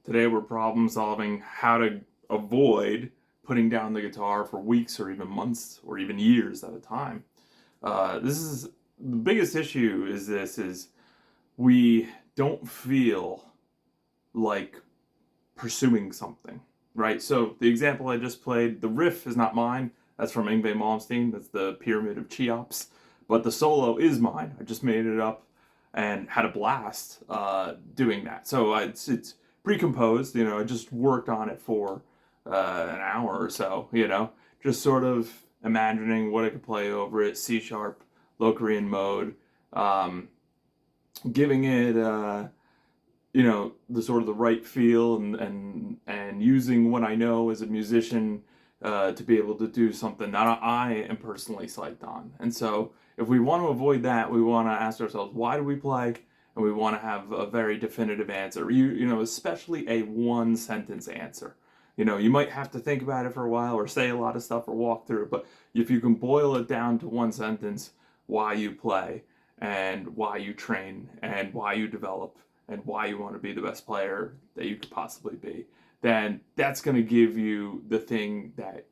Today we're problem solving how to avoid putting down the guitar for weeks or even months or even years at a time. This is the biggest issue is we don't feel like pursuing something, right? So the example I just played, the riff is not mine. That's from Yngwie Malmsteen. That's the Pyramid of Cheops. But the solo is mine. I just made it up and had a blast doing that. So it's pre-composed. I just worked on it for an hour or so. Just sort of imagining what I could play over it. C sharp, Locrian mode, um, giving it the sort of the right feel and using what I know as a musician to be able to do something that I am personally psyched on. And so if we want to avoid that, we want to ask ourselves, why do we play? And we want to have a very definitive answer, especially a one sentence answer. You might have to think about it for a while or say a lot of stuff or walk through it, but if you can boil it down to one sentence, why you play and why you train and why you develop and why you want to be the best player that you could possibly be, then that's going to give you the thing that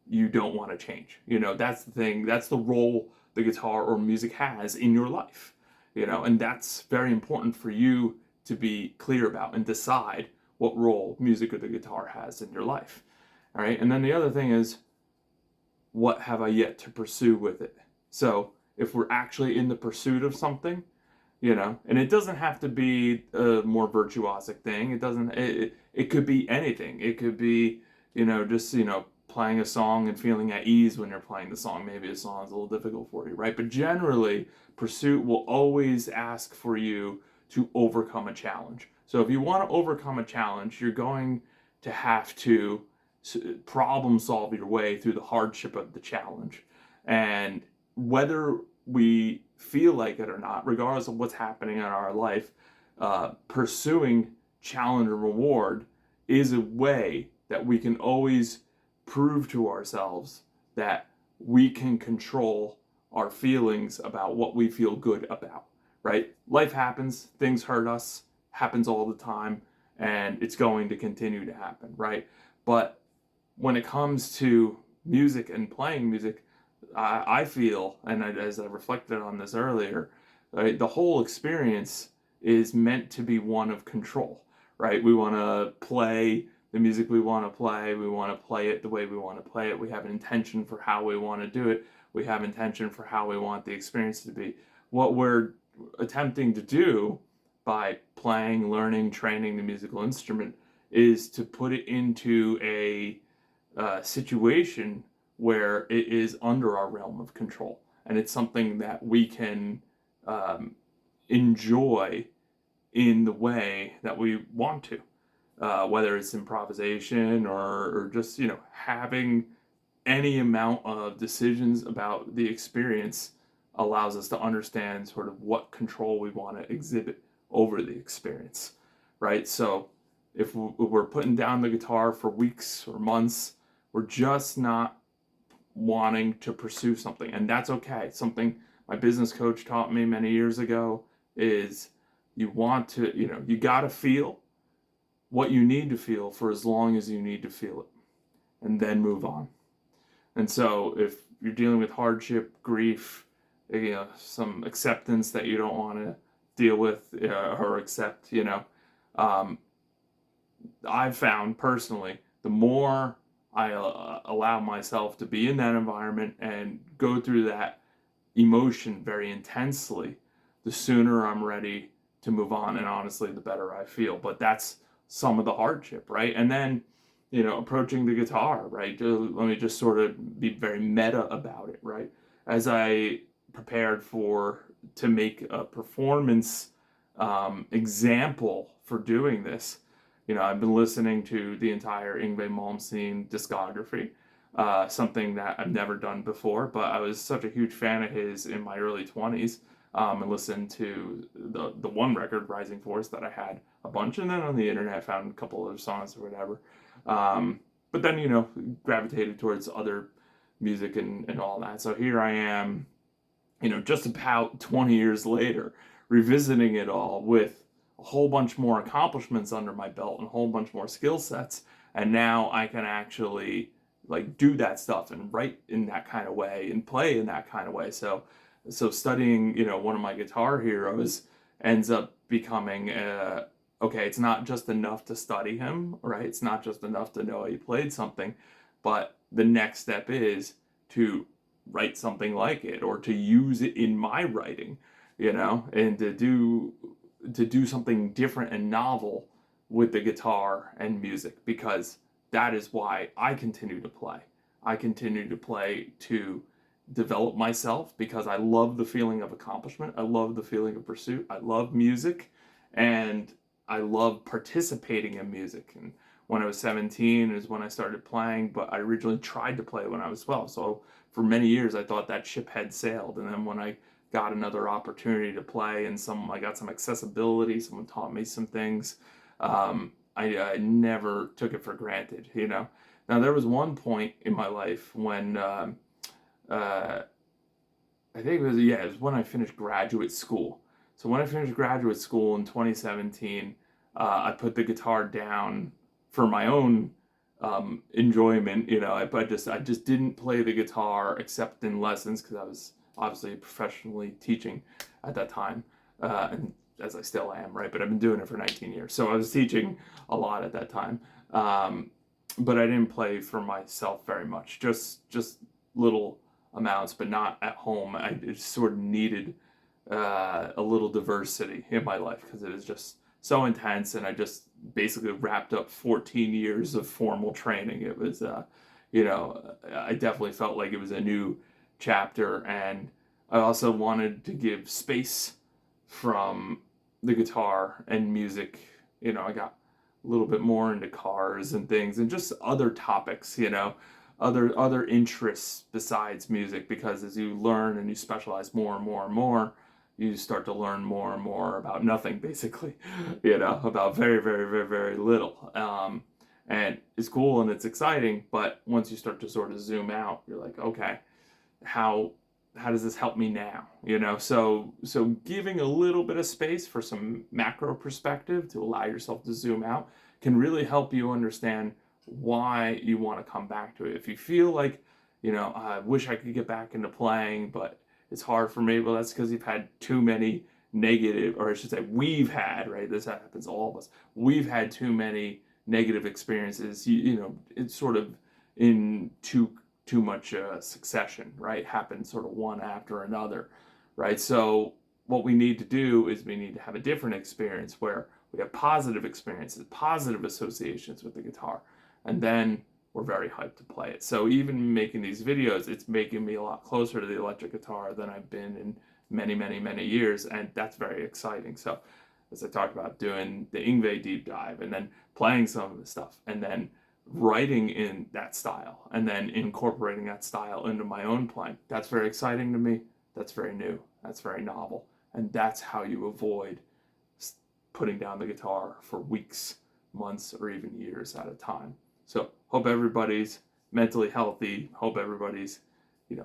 you don't want to change. That's the thing, that's the role the guitar or music has in your life, and that's very important for you to be clear about and decide what role music or the guitar has in your life. All right. And then the other thing is, what have I yet to pursue with it? So if we're actually in the pursuit of something, and it doesn't have to be a more virtuosic thing. It could be anything. It could be, just, playing a song and feeling at ease when you're playing the song. Maybe a song is a little difficult for you, right? But generally, pursuit will always ask for you to overcome a challenge. So if you want to overcome a challenge, you're going to have to problem solve your way through the hardship of the challenge. And whether we feel like it or not, regardless of what's happening in our life, pursuing challenge and reward is a way that we can always prove to ourselves that we can control our feelings about what we feel good about, right? Life happens, things hurt us, happens all the time, and it's going to continue to happen, right? But when it comes to music and playing music, I feel, and as I reflected on this earlier, right, the whole experience is meant to be one of control, right? We want to play the music we want to play. We want to play it the way we want to play it. We have an intention for how we want to do it. We have intention for how we want the experience to be. What we're attempting to do by playing, learning, training the musical instrument is to put it into a situation where it is under our realm of control, and it's something that we can enjoy in the way that we want to, whether it's improvisation or just having any amount of decisions about the experience allows us to understand sort of what control we want to exhibit over the experience, right? So if we're putting down the guitar for weeks or months, we're just not wanting to pursue something, and that's okay. Something my business coach taught me many years ago is you gotta feel what you need to feel for as long as you need to feel it, and then move on. And so if you're dealing with hardship, grief, some acceptance that you don't want to deal with or accept, I've found personally, the more I allow myself to be in that environment and go through that emotion very intensely, the sooner I'm ready to move on, and honestly, the better I feel. But that's some of the hardship, right? And then, approaching the guitar, right? Let me just sort of be very meta about it, right? As I prepared to make a performance example for doing this, I've been listening to the entire Yngwie Malmsteen discography, something that I've never done before, but I was such a huge fan of his in my early 20s, and listened to the one record, Rising Force, that I had a bunch, and then on the internet found a couple other songs or whatever. But then, gravitated towards other music and all that. So here I am, just about 20 years later, revisiting it all with a whole bunch more accomplishments under my belt and a whole bunch more skill sets. And now I can actually like do that stuff and write in that kind of way and play in that kind of way. So studying, one of my guitar heroes ends up becoming okay, it's not just enough to study him, right? It's not just enough to know he played something, but the next step is to write something like it or to use it in my writing, and to do something different and novel with the guitar and music, because that is why I continue to play. I continue to play to develop myself because I love the feeling of accomplishment. I love the feeling of pursuit. I love music, and I love participating in music. And when I was 17 is when I started playing, but I originally tried to play when I was 12. So for many years I thought that ship had sailed. And then when I got another opportunity to play and I got some accessibility, someone taught me some things, I never took it for granted. Now there was one point in my life when I think it was when I finished graduate school. So when I finished graduate school in 2017, I put the guitar down for my own enjoyment. I just didn't play the guitar except in lessons because I was obviously professionally teaching at that time, and as I still am, right? But I've been doing it for 19 years, so I was teaching a lot at that time. But I didn't play for myself very much, just little amounts, but not at home. I just sort of needed a little diversity in my life because it was just so intense, and I just basically wrapped up 14 years of formal training. It was, I definitely felt like it was a new chapter, and I also wanted to give space from the guitar and music. I got a little bit more into cars and things and just other topics, other interests besides music, because as you learn and you specialize more and more and more, you start to learn more and more about nothing, basically, about very, very, very, very little. And it's cool and it's exciting, but once you start to sort of zoom out, you're like, okay, how does this help me now? So giving a little bit of space for some macro perspective to allow yourself to zoom out can really help you understand why you want to come back to it. If you feel like, I wish I could get back into playing, but it's hard for me. Well, that's because you've had too many negative, or I should say we've had, right? This happens to all of us. We've had too many negative experiences. It's sort of in too much succession, right? Happens sort of one after another, right? So what we need to do is we need to have a different experience where we have positive experiences, positive associations with the guitar, and then we're very hyped to play it. So even making these videos, it's making me a lot closer to the electric guitar than I've been in many, many, many years, and that's very exciting. So as I talked about, doing the Yngwie deep dive and then playing some of the stuff and then writing in that style and then incorporating that style into my own playing, that's very exciting to me. That's very new. That's very novel. And that's how you avoid putting down the guitar for weeks, months, or even years at a time. So hope everybody's mentally healthy. Hope everybody's,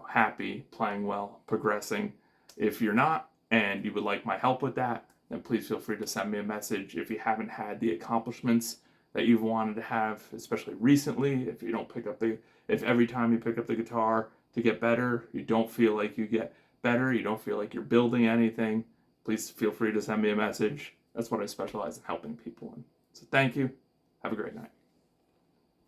happy, playing well, progressing. If you're not, and you would like my help with that, then please feel free to send me a message. If you haven't had the accomplishments that you've wanted to have, especially recently, if every time you pick up the guitar to get better, you don't feel like you get better, you don't feel like you're building anything, please feel free to send me a message. That's what I specialize in helping people in. So thank you. Have a great night.